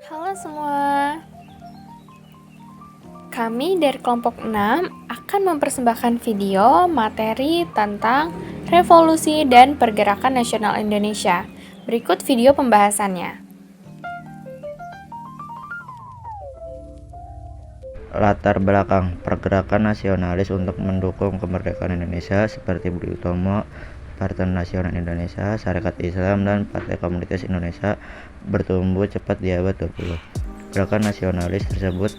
Halo semua, kami dari kelompok 6 akan mempersembahkan video materi tentang revolusi dan pergerakan nasional Indonesia. Berikut video pembahasannya. Latar belakang pergerakan nasionalis untuk mendukung kemerdekaan Indonesia seperti Budi Utomo, Partai Nasional Indonesia, Sarekat Islam, dan Partai Komunitas Indonesia bertumbuh cepat di abad 20. Gerakan nasionalis tersebut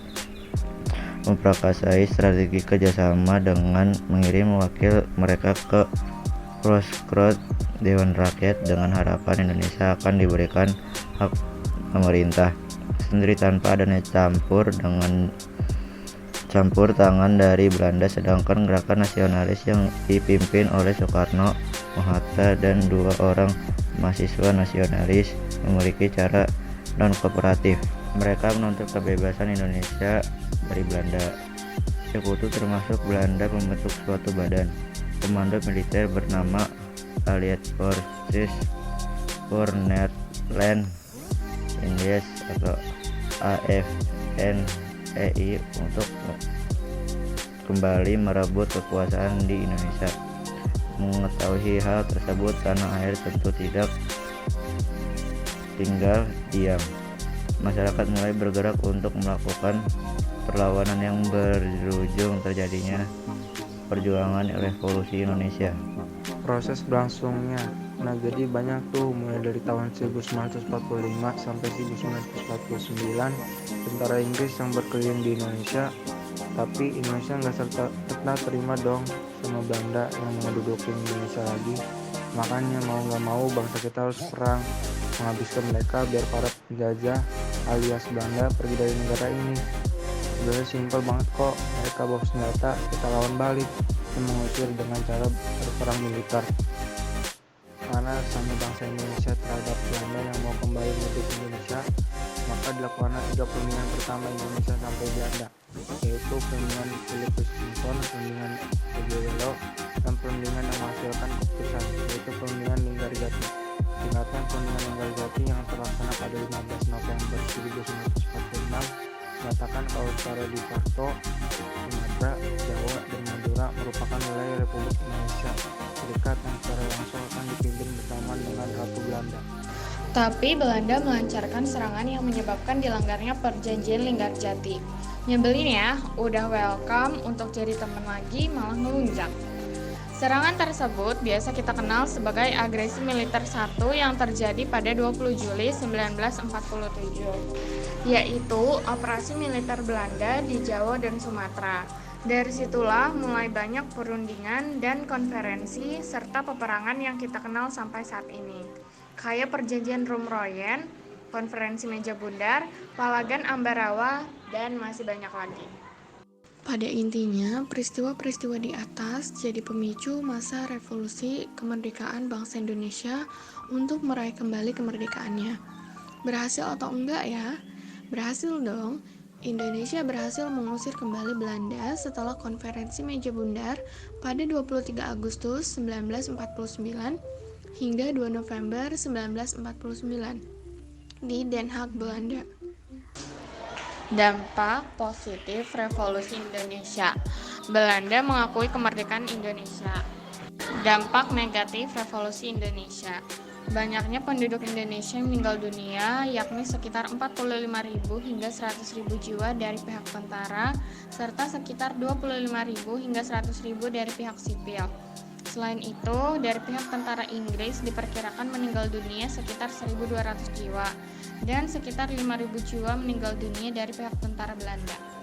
memprakarsai strategi kerjasama dengan mengirim wakil mereka ke Crossroads Dewan Rakyat dengan harapan Indonesia akan diberikan hak pemerintah sendiri tanpa adanya campur tangan dari Belanda, sedangkan gerakan nasionalis yang dipimpin oleh Soekarno, Hatta, dan dua orang mahasiswa nasionalis memiliki cara non-kooperatif. Mereka menuntut kebebasan Indonesia dari Belanda. Sekutu termasuk Belanda membentuk suatu badan komando militer bernama Allied Forces for Netherlands Indies atau AFNEI untuk kembali merebut kekuasaan di Indonesia. Mengetahui hal tersebut, tanah air tentu tidak tinggal diam. Masyarakat mulai bergerak untuk melakukan perlawanan yang berujung terjadinya perjuangan revolusi Indonesia. Proses berlangsungnya jadi banyak tuh, mulai dari tahun 1945 sampai 1949 tentara Inggris yang berkeliling di Indonesia, tapi Indonesia nggak serta terima dong sama Belanda yang menduduki Indonesia lagi. Makanya mau nggak mau bangsa kita harus perang menghabiskan mereka biar para penjajah alias Belanda pergi dari negara ini. Sebenarnya simpel banget kok, mereka bawa senjata, kita lawan balik dan mengusir dengan cara berperang militer. Karena sama bangsa Indonesia terhadap Belanda yang mau kembali menduduki Indonesia, maka dilakukanlah 3 perundingan pertama Indonesia sampai Belanda, yaitu perundingan Philip Washington, perundingan Ojoyolo, dan perundingan yang menghasilkan keputusan, yaitu perundingan Linggarjati. Singkatan perundingan Linggarjati yang terlaksana pada 15 November 1946 menyatakan kalau secara de facto Sumatera, Jawa, dan Madura merupakan wilayah Republik Indonesia Serikat yang secara langsung akan dipimpin bersamaan dengan Ratu Belanda. Tapi Belanda melancarkan serangan yang menyebabkan dilanggarnya perjanjian Linggarjati. Nyebelin ya, udah welcome untuk jadi teman lagi malah ngelunjak. Serangan tersebut biasa kita kenal sebagai agresi militer 1 yang terjadi pada 20 Juli 1947, yaitu operasi militer Belanda di Jawa dan Sumatera. Dari situlah mulai banyak perundingan dan konferensi serta peperangan yang kita kenal sampai saat ini. Kayak perjanjian Rumroyen, konferensi Meja Bundar, Palagan Ambarawa, dan masih banyak lagi. Pada intinya, peristiwa-peristiwa di atas jadi pemicu masa revolusi kemerdekaan bangsa Indonesia untuk meraih kembali kemerdekaannya. Berhasil atau enggak ya? Berhasil dong. Indonesia berhasil mengusir kembali Belanda setelah konferensi Meja Bundar pada 23 Agustus 1949 hingga 2 November 1949 di Den Haag, Belanda. Dampak positif revolusi Indonesia. Belanda mengakui kemerdekaan Indonesia. Dampak negatif revolusi Indonesia. Banyaknya penduduk Indonesia yang meninggal dunia, yakni sekitar 45.000 hingga 100.000 jiwa dari pihak tentara, serta sekitar 25.000 hingga 100.000 dari pihak sipil. Selain itu, dari pihak tentara Inggris diperkirakan meninggal dunia sekitar 1.200 jiwa, dan sekitar 5.000 jiwa meninggal dunia dari pihak tentara Belanda.